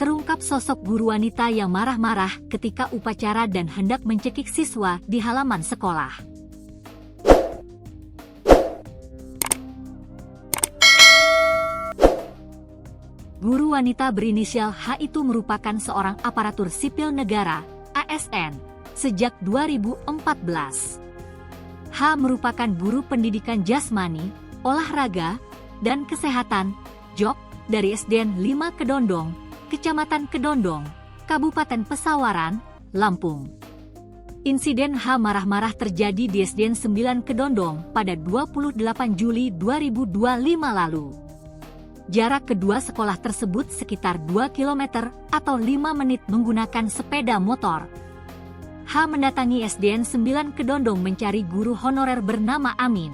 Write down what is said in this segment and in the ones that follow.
terungkap sosok guru wanita yang marah-marah ketika upacara dan hendak mencekik siswa di halaman sekolah. Guru wanita berinisial H itu merupakan seorang aparatur sipil negara, ASN, sejak 2014. H merupakan guru pendidikan jasmani, olahraga, dan kesehatan, JOK, dari SDN 5 Kedondong, Kecamatan Kedondong, Kabupaten Pesawaran, Lampung. Insiden H marah-marah terjadi di SDN 9 Kedondong pada 28 Juli 2025 lalu. Jarak kedua sekolah tersebut sekitar 2 km atau 5 menit menggunakan sepeda motor. H mendatangi SDN 9 Kedondong mencari guru honorer bernama Amin.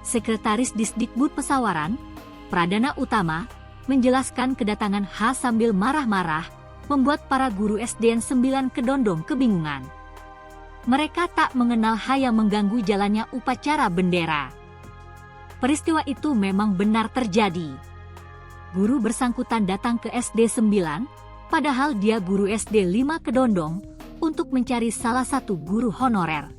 Sekretaris Disdikbud Pesawaran, Pradana Utama, menjelaskan kedatangan H sambil marah-marah, membuat para guru SDN 9 Kedondong kebingungan. Mereka tak mengenal H yang mengganggu jalannya upacara bendera. Peristiwa itu memang benar terjadi. Guru bersangkutan datang ke SD 9, padahal dia guru SD 5 Kedondong, untuk mencari salah satu guru honorer.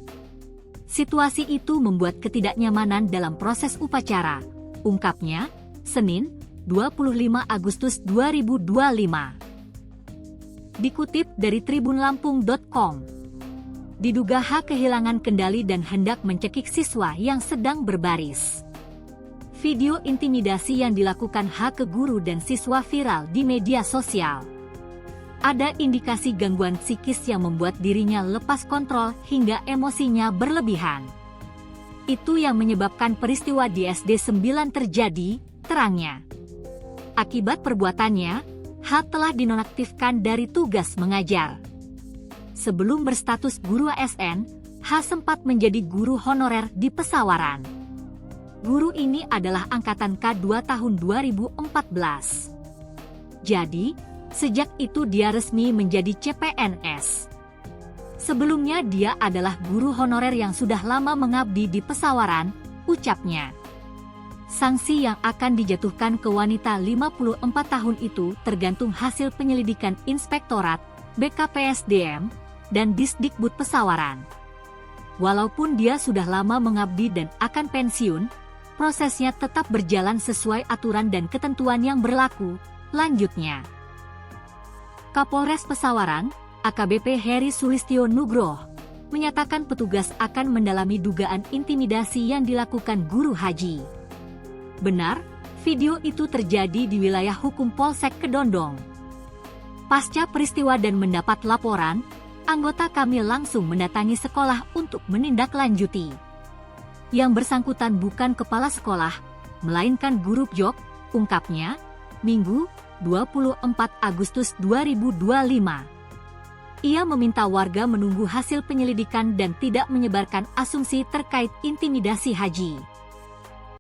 Situasi itu membuat ketidaknyamanan dalam proses upacara, ungkapnya, Senin, 25 Agustus 2025. Dikutip dari tribunlampung.com, diduga H kehilangan kendali dan hendak mencekik siswa yang sedang berbaris. Video intimidasi yang dilakukan H ke guru dan siswa viral di media sosial. Ada indikasi gangguan psikis yang membuat dirinya lepas kontrol hingga emosinya berlebihan. Itu yang menyebabkan peristiwa di SD 9 terjadi, terangnya. Akibat perbuatannya, H telah dinonaktifkan dari tugas mengajar. Sebelum berstatus guru ASN, H sempat menjadi guru honorer di Pesawaran. Guru ini adalah angkatan K2 tahun 2014. Jadi, sejak itu dia resmi menjadi CPNS. Sebelumnya dia adalah guru honorer yang sudah lama mengabdi di Pesawaran, ucapnya. Sanksi yang akan dijatuhkan ke wanita 54 tahun itu tergantung hasil penyelidikan Inspektorat, BKPSDM, dan Disdikbud Pesawaran. Walaupun dia sudah lama mengabdi dan akan pensiun, prosesnya tetap berjalan sesuai aturan dan ketentuan yang berlaku, lanjutnya. Kapolres Pesawaran, AKBP Heri Sulistyo Nugroho, menyatakan petugas akan mendalami dugaan intimidasi yang dilakukan guru haji. Benar, video itu terjadi di wilayah hukum Polsek Kedondong. Pasca peristiwa dan mendapat laporan, anggota kami langsung mendatangi sekolah untuk menindaklanjuti. Yang bersangkutan bukan kepala sekolah, melainkan guru JOK, ungkapnya, Minggu, 24 Agustus 2025. Ia meminta warga menunggu hasil penyelidikan dan tidak menyebarkan asumsi terkait intimidasi haji.